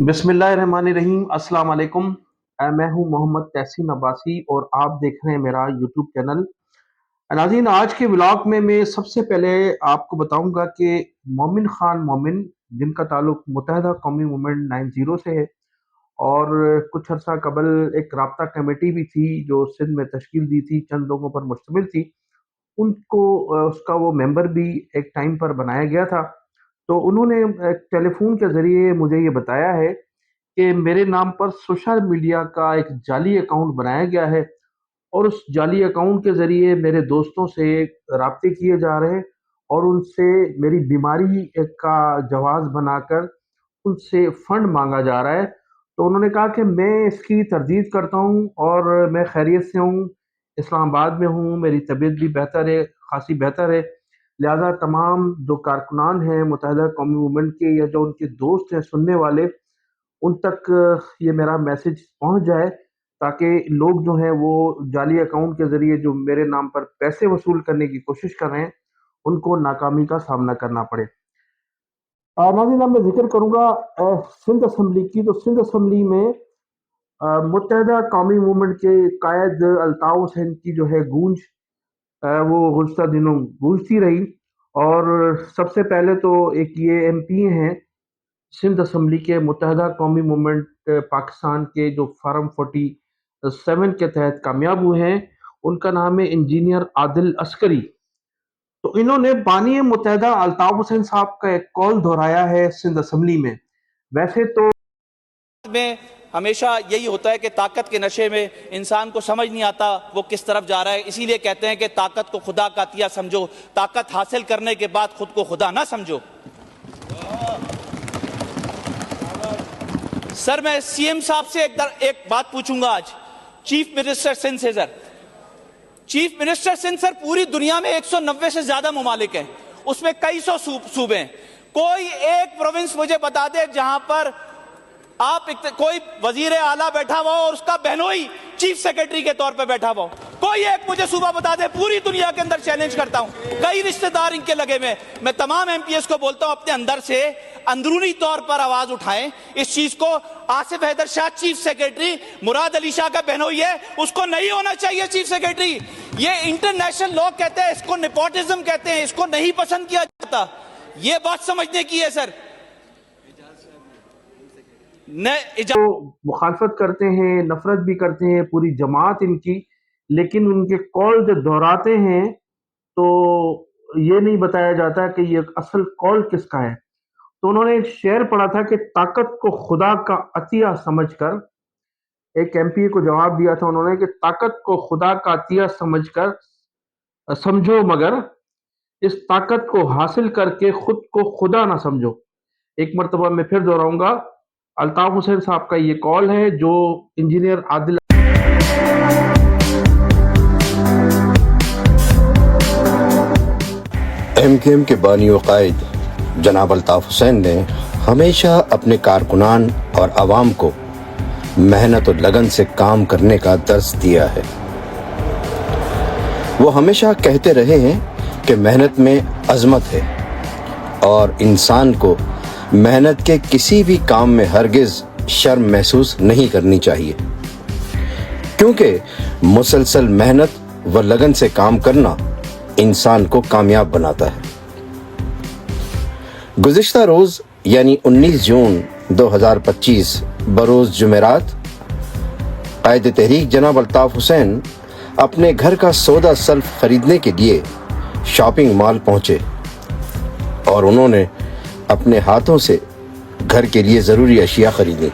بسم اللہ الرحمن الرحیم۔ السلام علیکم۔ میں ہوں محمد تحسین عباسی اور آپ دیکھ رہے ہیں میرا یوٹیوب چینل۔ ناظرین، آج کے ولاگ میں سب سے پہلے آپ کو بتاؤں گا کہ مومن خان مومن، جن کا تعلق متحدہ قومی موومنٹ 90 سے ہے، اور کچھ عرصہ قبل ایک رابطہ کمیٹی بھی تھی جو سندھ میں تشکیل دی تھی، چند لوگوں پر مشتمل تھی، ان کو اس کا وہ ممبر بھی ایک ٹائم پر بنایا گیا تھا۔ تو انہوں نے ٹیلی فون کے ذریعے مجھے یہ بتایا ہے کہ میرے نام پر سوشل میڈیا کا ایک جعلی اکاؤنٹ بنایا گیا ہے، اور اس جعلی اکاؤنٹ کے ذریعے میرے دوستوں سے رابطے کیے جا رہے ہیں، اور ان سے میری بیماری کا جواز بنا کر ان سے فنڈ مانگا جا رہا ہے۔ تو انہوں نے کہا کہ میں اس کی تردید کرتا ہوں، اور میں خیریت سے ہوں، اسلام آباد میں ہوں، میری طبیعت بھی بہتر ہے، خاصی بہتر ہے، لہذا تمام جو کارکنان ہیں متحدہ قومی موومنٹ کے یا جو ان کے دوست ہیں سننے والے، ان تک یہ میرا میسج پہنچ جائے، تاکہ لوگ جو ہیں وہ جعلی اکاؤنٹ کے ذریعے جو میرے نام پر پیسے وصول کرنے کی کوشش کر رہے ہیں، ان کو ناکامی کا سامنا کرنا پڑے۔ ناظرین، اب میں ذکر کروں گا سندھ اسمبلی کی۔ تو سندھ اسمبلی میں متحدہ قومی موومنٹ کے قائد الطاف حسین کی جو ہے گونج، وہ گزشتہ دنوں گونجتی رہی، اور سب سے پہلے تو ایک یہ ایم پی ہیں سندھ اسمبلی کے متحدہ قومی موومنٹ پاکستان کے جو فارم 47 کے تحت کامیاب ہوئے ہیں، ان کا نام ہے انجینئر عادل عسکری۔ تو انہوں نے بانی متحدہ الطاف حسین صاحب کا ایک کال دہرایا ہے سندھ اسمبلی میں۔ ویسے تو میں ہمیشہ یہی ہوتا ہے کہ طاقت کے نشے میں انسان کو سمجھ نہیں آتا وہ کس طرف جا رہا ہے، اسی لیے کہتے ہیں کہ طاقت کو خدا کا عطیہ سمجھو، طاقت حاصل کرنے کے بعد خود کو خدا نہ سمجھو۔ سر، میں سی ایم صاحب سے ایک بات پوچھوں گا آج، چیف منسٹر سندھ سے۔ سر، چیف منسٹر سندھ، سر پوری دنیا میں 190 سے زیادہ ممالک ہیں، اس میں کئی سو صوبے ہیں، کوئی ایک پروونس مجھے بتا دے جہاں پر آپ کوئی وزیر اعلیٰ بیٹھا ہوا ہو اور اس کا بہنوئی چیف سیکرٹری کے طور پہ بیٹھا ہوا ہو، کوئی ایک مجھے صوبہ بتا دے۔ پوری دنیا کے اندر چیلنج کرتا ہوں، کئی رشتہ دار ان کے لگے میں تمام ایم پی ایس کو بولتا ہوں اپنے اندر سے اندرونی طور پر آواز اٹھائیں اس چیز کو۔ آصف حیدر شاہ چیف سیکرٹری، مراد علی شاہ کا بہنوئی ہے، اس کو نہیں ہونا چاہیے چیف سیکرٹری۔ یہ انٹرنیشنل لوگ کہتے ہیں اس کو نیپوٹزم کہتے ہیں، اس کو نہیں پسند کیا جاتا، یہ بات سمجھنے کی ہے سر۔ مخالفت کرتے ہیں، نفرت بھی کرتے ہیں پوری جماعت ان کی، لیکن ان کے کال جو دہراتے ہیں تو یہ نہیں بتایا جاتا کہ یہ اصل کال کس کا ہے۔ تو انہوں نے ایک شعر پڑھا تھا کہ طاقت کو خدا کا عطیہ سمجھ کر، ایک ایم پی کو جواب دیا تھا انہوں نے کہ طاقت کو خدا کا عطیہ سمجھ کر سمجھو، مگر اس طاقت کو حاصل کر کے خود کو خدا نہ سمجھو۔ ایک مرتبہ میں پھر دہراؤں گا، الطاف حسین صاحب کا یہ کال ہے جو انجینئر عادل ایم کیو ایم کے بانی و قائد جناب الطاف حسین نے ہمیشہ اپنے کارکنان اور عوام کو محنت اور لگن سے کام کرنے کا درس دیا ہے۔ وہ ہمیشہ کہتے رہے ہیں کہ محنت میں عظمت ہے، اور انسان کو محنت کے کسی بھی کام میں ہرگز شرم محسوس نہیں کرنی چاہیے، کیونکہ مسلسل محنت و لگن سے کام کرنا انسان کو کامیاب بناتا ہے۔ گزشتہ روز یعنی 19 جون 2025 بروز جمعرات، قائد تحریک جناب الطاف حسین اپنے گھر کا سودا سلف خریدنے کے لیے شاپنگ مال پہنچے، اور انہوں نے اپنے ہاتھوں سے گھر کے لیے ضروری اشیاء خریدیں۔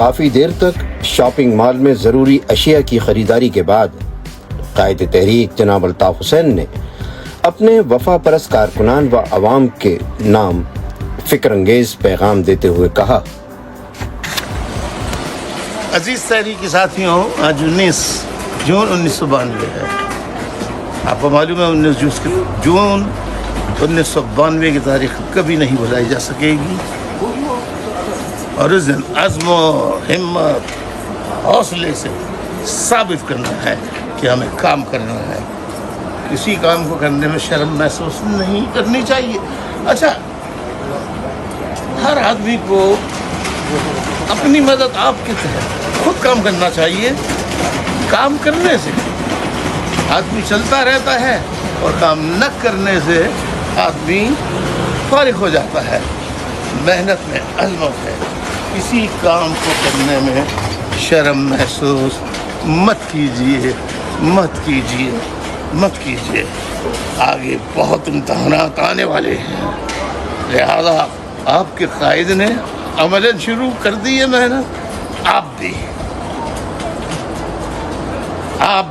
کافی دیر تک شاپنگ مال میں ضروری اشیاء کی خریداری کے بعد قائد تحریک جناب الطاف حسین نے اپنے وفا پرست کارکنان و عوام کے نام فکر انگیز پیغام دیتے ہوئے کہا: عزیز تحریکی ساتھیوں، آج 19 جون 1992 ہے۔ آپ کو معلوم ہے 19 جون 1992 کی تاریخ کبھی نہیں بھلائی جا سکے گی، اور اس دن عزم و ہمت حوصلے سے ثابت کرنا ہے کہ ہمیں کام کرنا ہے، کسی کام کو کرنے میں شرم محسوس نہیں کرنی چاہیے۔ اچھا، ہر آدمی کو اپنی مدد آپ کے تحت خود کام کرنا چاہیے۔ کام کرنے سے آدمی چلتا رہتا ہے اور کام نہ کرنے سے آدمی فارغ ہو جاتا ہے۔ محنت میں عظمت ہے، کسی کام کو کرنے میں شرم محسوس مت کیجیے، مت کیجیے، مت کیجیے۔ آگے بہت امتحانات آنے والے ہیں، لہذا آپ کے قائد نے عملاً شروع کر دی ہے محنت، آپ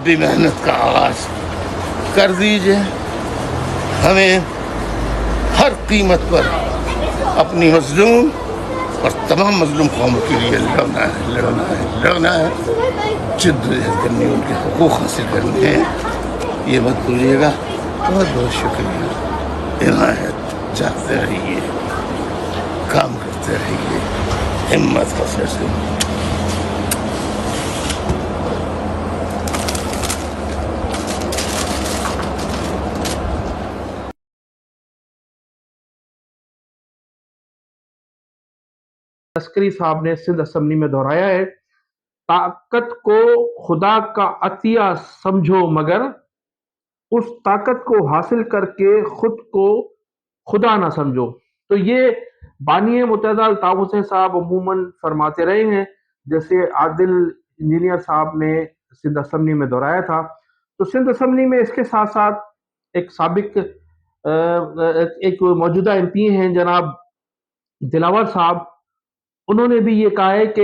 بھی محنت کا آغاز کر دیجئے۔ ہمیں ہر قیمت پر اپنی مظلوم اور تمام مظلوم قوموں کے لیے لڑنا ہے، جدوجہد کرنی ہے، ان کے حقوق حاصل کرنے ہیں، یہ مت بھولیے گا۔ بہت بہت شکریہ۔ عنایت، جاگتے رہیے، کام کرتے رہیے، ہمت حوصلے سے۔ عسکری صاحب نے سندھ اسمبلی میں دہرایا ہے: طاقت کو خدا کا عطیہ سمجھو، مگر اس طاقت کو حاصل کر کے خود کو خدا نہ سمجھو۔ تو یہ بانی متحدہ الطاف حسین صاحب عموماً فرماتے رہے ہیں، جیسے عادل انجینئر صاحب نے سندھ اسمبلی میں دہرایا تھا۔ تو سندھ اسمبلی میں اس کے ساتھ ساتھ ایک سابق ایک موجودہ ایم پی ہیں جناب دلاور صاحب، انہوں نے بھی یہ کہا ہے کہ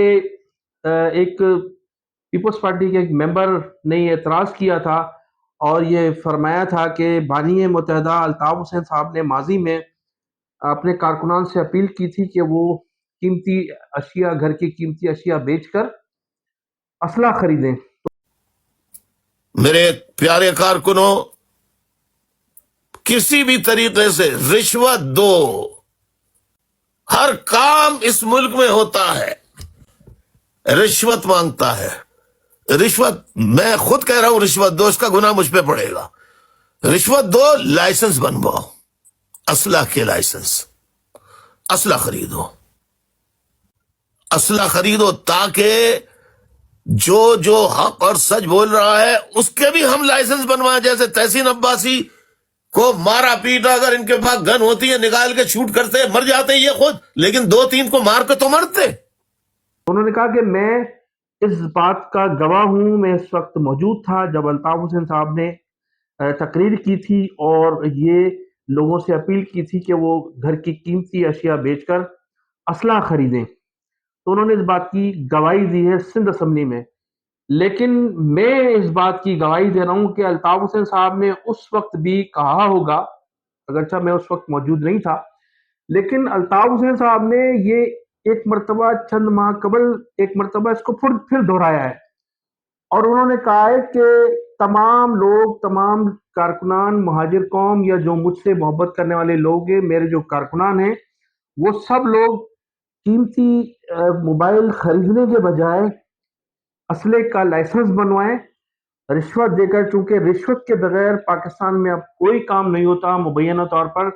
ایک پیپلز پارٹی کے ایک ممبر نے یہ اعتراض کیا تھا اور یہ فرمایا تھا کہ بانی متحدہ الطاف حسین صاحب نے ماضی میں اپنے کارکنان سے اپیل کی تھی کہ وہ قیمتی اشیاء، گھر کی قیمتی اشیاء بیچ کر اسلحہ خریدیں۔ میرے پیارے کارکنوں، کسی بھی طریقے سے رشوت دو، ہر کام اس ملک میں ہوتا ہے، رشوت مانگتا ہے۔ رشوت، میں خود کہہ رہا ہوں، رشوت دو، اس کا گناہ مجھ پہ پڑے گا۔ رشوت دو، لائسنس بنواؤ، اسلحہ کے لائسنس، اسلحہ خریدو، اسلحہ خریدو، تاکہ جو حق اور سچ بول رہا ہے اس کے بھی ہم لائسنس بنوائیں۔ جیسے تحسین عباسی کو مارا پیٹا، اگر ان کے پاس گن ہوتی ہے نکال کے شوٹ کرتے، مر جاتے یہ خود، لیکن 2-3 کو مار کے تو مرتے۔ انہوں نے کہا کہ میں اس بات کا گواہ ہوں، میں اس وقت موجود تھا جب الطاف حسین صاحب نے تقریر کی تھی اور یہ لوگوں سے اپیل کی تھی کہ وہ گھر کی قیمتی اشیاء بیچ کر اسلحہ خریدیں۔ تو انہوں نے اس بات کی گواہی دی ہے سندھ اسمبلی میں۔ لیکن میں اس بات کی گواہی دے رہا ہوں کہ الطاف حسین صاحب نے اس وقت بھی کہا ہوگا، اگرچہ میں اس وقت موجود نہیں تھا، لیکن الطاف حسین صاحب نے یہ ایک مرتبہ چند ماہ قبل ایک مرتبہ اس کو پھر دہرایا ہے، اور انہوں نے کہا ہے کہ تمام لوگ، تمام کارکنان مہاجر قوم یا جو مجھ سے محبت کرنے والے لوگ ہیں، میرے جو کارکنان ہیں، وہ سب لوگ قیمتی موبائل خریدنے کے بجائے اسلحے کا لائسنس بنوائیں رشوت دے کر، چونکہ رشوت کے بغیر پاکستان میں اب کوئی کام نہیں ہوتا مبینہ طور پر۔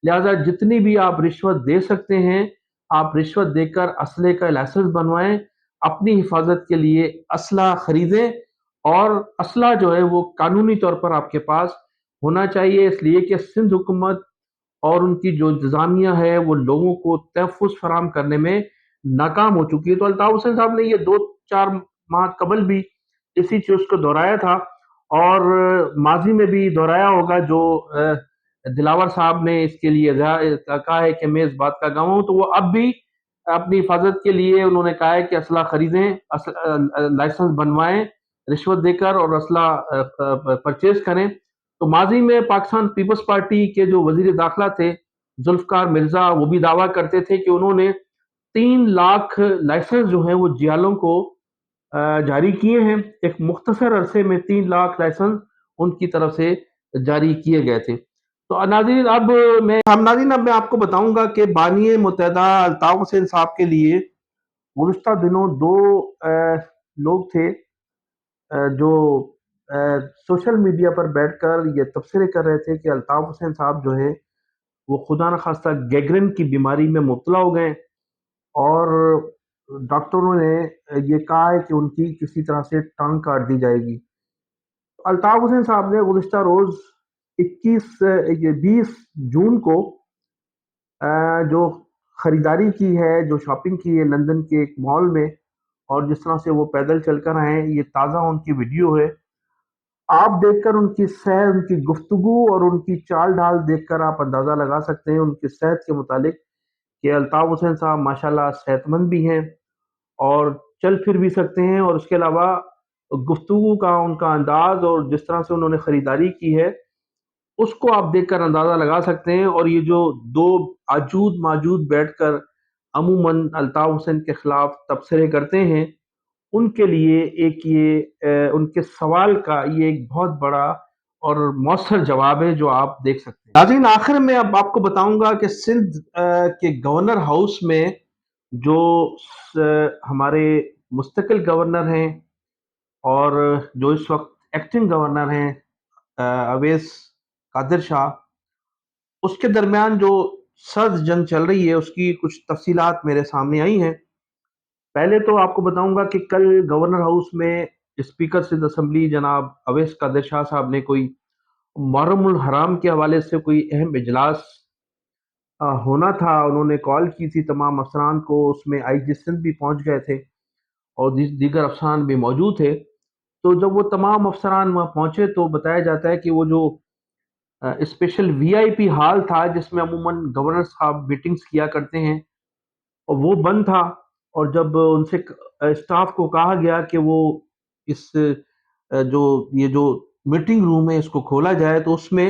لہٰذا جتنی بھی آپ رشوت دے سکتے ہیں، آپ رشوت دے کر اسلحے کا لائسنس بنوائیں، اپنی حفاظت کے لیے اسلحہ خریدیں، اور اسلحہ جو ہے وہ قانونی طور پر آپ کے پاس ہونا چاہیے، اس لیے کہ سندھ حکومت اور ان کی جو انتظامیہ ہے وہ لوگوں کو تحفظ فراہم کرنے میں ناکام ہو چکی ہے۔ تو الطاف حسین صاحب نے یہ 2-4 ماہ قبل بھی اسی چیز کو دہرایا تھا، اور ماضی میں بھی دہرایا ہوگا۔ جو دلاور صاحب نے اس کے لیے کہا ہے کہ میں اس بات کا گواہ ہوں، تو وہ اب بھی اپنی حفاظت کے لیے انہوں نے کہا ہے کہ اسلحہ خریدیں، لائسنس بنوائیں رشوت دے کر اور اسلحہ پرچیز کریں۔ تو ماضی میں پاکستان پیپلز پارٹی کے جو وزیر داخلہ تھے ذوالفقار مرزا، وہ بھی دعویٰ کرتے تھے کہ انہوں نے 3 لاکھ لائسنس جو ہیں وہ جیالوں کو جاری کیے ہیں۔ ایک مختصر عرصے میں 3 لاکھ لائسنس ان کی طرف سے جاری کیے گئے تھے۔ تو ناظرین اب میں آپ کو بتاؤں گا کہ بانی متحدہ الطاف حسین صاحب کے لیے گزشتہ دنوں 2 لوگ تھے جو سوشل میڈیا پر بیٹھ کر یہ تبصرے کر رہے تھے کہ الطاف حسین صاحب جو ہے وہ خدا نخواستہ گیگرن کی بیماری میں مبتلا ہو گئے، اور ڈاکٹروں نے یہ کہا ہے کہ ان کی کسی طرح سے ٹانگ کاٹ دی جائے گی۔ الطاف حسین صاحب نے گزشتہ روز 20 جون کو جو خریداری کی ہے، جو شاپنگ کی ہے لندن کے ایک مال میں، اور جس طرح سے وہ پیدل چل کر آئے ہیں، یہ تازہ ان کی ویڈیو ہے۔ آپ دیکھ کر ان کی صحت، ان کی گفتگو اور ان کی چال ڈھال دیکھ کر آپ اندازہ لگا سکتے ہیں ان کی صحت کے متعلق کہ الطاف حسین صاحب ماشاءاللہ صحت مند بھی ہیں اور چل پھر بھی سکتے ہیں، اور اس کے علاوہ گفتگو کا ان کا انداز اور جس طرح سے انہوں نے خریداری کی ہے اس کو آپ دیکھ کر اندازہ لگا سکتے ہیں۔ اور یہ جو 2 آجود ماجود بیٹھ کر عموماً الطاف حسین کے خلاف تبصرے کرتے ہیں، ان کے لیے ایک یہ ان کے سوال کا یہ ایک بہت بڑا اور مؤثر جواب ہے جو آپ دیکھ سکتے ہیں۔ ناظرین آخر میں اب آپ کو بتاؤں گا کہ سندھ کے گورنر ہاؤس میں جو ہمارے مستقل گورنر ہیں اور جو اس وقت ایکٹنگ گورنر ہیں اویس قادر شاہ، اس کے درمیان جو سرد جنگ چل رہی ہے اس کی کچھ تفصیلات میرے سامنے آئی ہیں۔ پہلے تو آپ کو بتاؤں گا کہ کل گورنر ہاؤس میں اسپیکر سندھ اسمبلی جناب اویس قادر شاہ صاحب نے کوئی محرم الحرام کے حوالے سے کوئی اہم اجلاس ہونا تھا، انہوں نے کال کی تھی تمام افسران کو، اس میں آئی جی سندھ بھی پہنچ گئے تھے اور دیگر افسران بھی موجود تھے۔ تو جب وہ تمام افسران وہاں پہنچے تو بتایا جاتا ہے کہ وہ جو اسپیشل وی آئی پی ہال تھا جس میں عموماً گورنر صاحب میٹنگز کیا کرتے ہیں، اور وہ بند تھا، اور جب ان سے اسٹاف کو کہا گیا کہ وہ اس یہ جو میٹنگ روم ہے اس کو کھولا جائے تو اس میں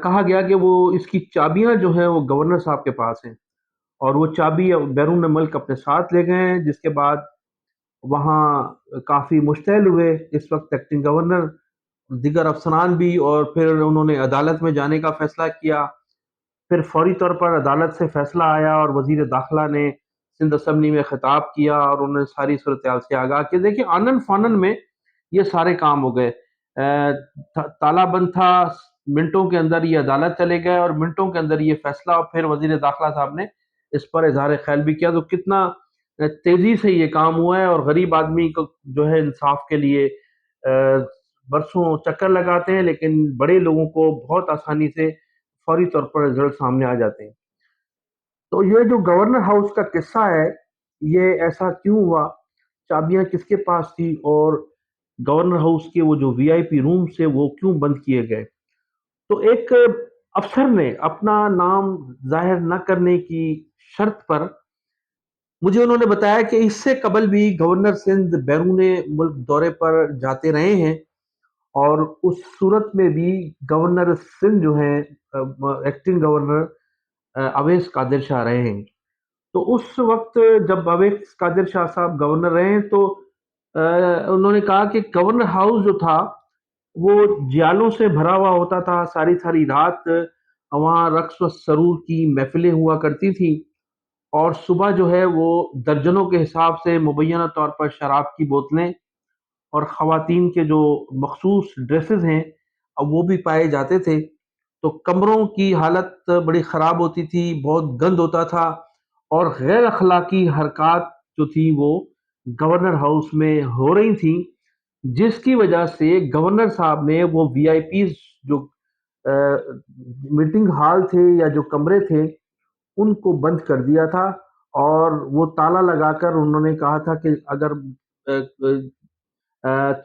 کہا گیا کہ وہ اس کی چابیاں جو ہیں وہ گورنر صاحب کے پاس ہیں، اور وہ چابی بیرون ملک اپنے ساتھ لے گئے ہیں، جس کے بعد وہاں کافی مشتعل ہوئے اس وقت ایکٹنگ گورنر، دیگر افسران بھی، اور پھر انہوں نے عدالت میں جانے کا فیصلہ کیا۔ پھر فوری طور پر عدالت سے فیصلہ آیا اور وزیر داخلہ نے سندھ اسمبلی میں خطاب کیا اور انہوں نے ساری صورتحال سے آگاہ کہ دیکھیں آنن فانن میں یہ سارے کام ہو گئے، تالا بند تھا، منٹوں کے اندر یہ عدالت چلے گئے اور منٹوں کے اندر یہ فیصلہ، اور پھر وزیر داخلہ صاحب نے اس پر اظہار خیال بھی کیا۔ تو کتنا تیزی سے یہ کام ہوا ہے، اور غریب آدمی کو جو ہے انصاف کے لیے برسوں چکر لگاتے ہیں، لیکن بڑے لوگوں کو بہت آسانی سے فوری طور پر رزلٹ سامنے آ جاتے ہیں۔ تو یہ جو گورنر ہاؤس کا قصہ ہے یہ ایسا کیوں ہوا، چابیاں کس کے پاس تھی، اور گورنر ہاؤس کے وہ جو وی آئی پی روم سے وہ کیوں بند کیے گئے۔ تو ایک افسر نے اپنا نام ظاہر نہ کرنے کی شرط پر مجھے انہوں نے بتایا کہ اس سے قبل بھی گورنر سندھ بیرون ملک دورے پر جاتے رہے ہیں، اور اس صورت میں بھی گورنر سندھ جو ہیں ایکٹنگ گورنر اویس قادر شاہ رہے ہیں۔ تو اس وقت جب اویس قادر شاہ صاحب گورنر رہے ہیں تو انہوں نے کہا کہ گورنر ہاؤس جو تھا وہ جیالوں سے بھرا ہوا ہوتا تھا، ساری ساری رات وہاں رقص و سرور کی محفلیں ہوا کرتی تھیں، اور صبح جو ہے وہ درجنوں کے حساب سے مبینہ طور پر شراب کی بوتلیں اور خواتین کے جو مخصوص ڈریسز ہیں اب وہ بھی پائے جاتے تھے۔ تو کمروں کی حالت بڑی خراب ہوتی تھی، بہت گند ہوتا تھا، اور غیر اخلاقی حرکات جو تھی وہ گورنر ہاؤس میں ہو رہی تھیں، جس کی وجہ سے گورنر صاحب نے وہ وی آئی پیز جو میٹنگ ہال تھے یا جو کمرے تھے ان کو بند کر دیا تھا، اور وہ تالا لگا کر انہوں نے کہا تھا کہ اگر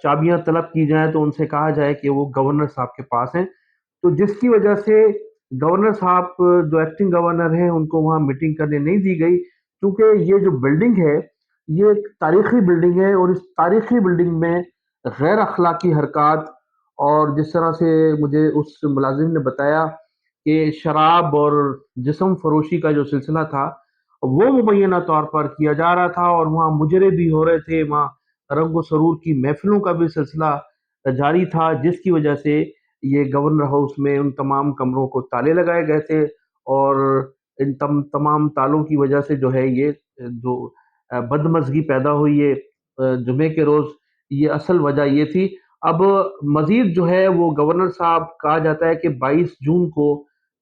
چابیاں طلب کی جائیں تو ان سے کہا جائے کہ وہ گورنر صاحب کے پاس ہیں۔ تو جس کی وجہ سے گورنر صاحب جو ایکٹنگ گورنر ہیں ان کو وہاں میٹنگ کرنے نہیں دی گئی، کیونکہ یہ جو بلڈنگ ہے یہ ایک تاریخی بلڈنگ ہے، اور اس تاریخی بلڈنگ میں غیر اخلاقی حرکات، اور جس طرح سے مجھے اس ملازم نے بتایا کہ شراب اور جسم فروشی کا جو سلسلہ تھا وہ مبینہ طور پر کیا جا رہا تھا، اور وہاں مجرے بھی ہو رہے تھے، وہاں رنگ و سرور کی محفلوں کا بھی سلسلہ جاری تھا، جس کی وجہ سے یہ گورنر ہاؤس میں ان تمام کمروں کو تالے لگائے گئے تھے، اور ان تمام تالوں کی وجہ سے جو ہے یہ جو بدمزگی پیدا ہوئی ہے جمعے کے روز، یہ اصل وجہ یہ تھی۔ اب مزید جو ہے وہ گورنر صاحب کہا جاتا ہے کہ 22 جون کو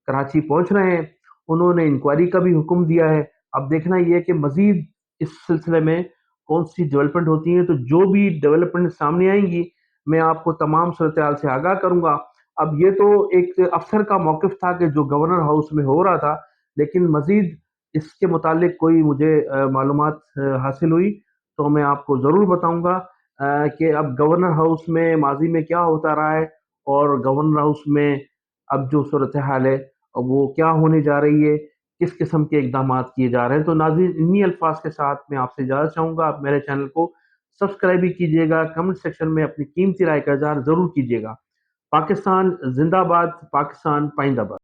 کراچی پہنچ رہے ہیں، انہوں نے انکوائری کا بھی حکم دیا ہے۔ اب دیکھنا یہ ہے کہ مزید اس سلسلے میں کون سی ڈیولپمنٹ ہوتی ہیں، تو جو بھی ڈیولپمنٹ سامنے آئیں گی میں آپ کو تمام صورتحال سے آگاہ کروں گا۔ اب یہ تو ایک افسر کا موقف تھا کہ جو گورنر ہاؤس میں ہو رہا تھا، لیکن مزید اس کے متعلق کوئی مجھے معلومات حاصل ہوئی تو میں آپ کو ضرور بتاؤں گا کہ اب گورنر ہاؤس میں ماضی میں کیا ہوتا رہا ہے، اور گورنر ہاؤس میں اب جو صورتحال ہے وہ کیا ہونے جا رہی ہے، کس قسم کے اقدامات کیے جا رہے ہیں۔ تو ناظرین، انہی الفاظ کے ساتھ میں آپ سے اجازت چاہوں گا۔ آپ میرے چینل کو سبسکرائب بھی کیجیے گا، کمنٹ سیکشن میں اپنی قیمتی رائے کا اظہار ضرور کیجیے گا۔ پاکستان زندہ باد، پاکستان پائندہ باد۔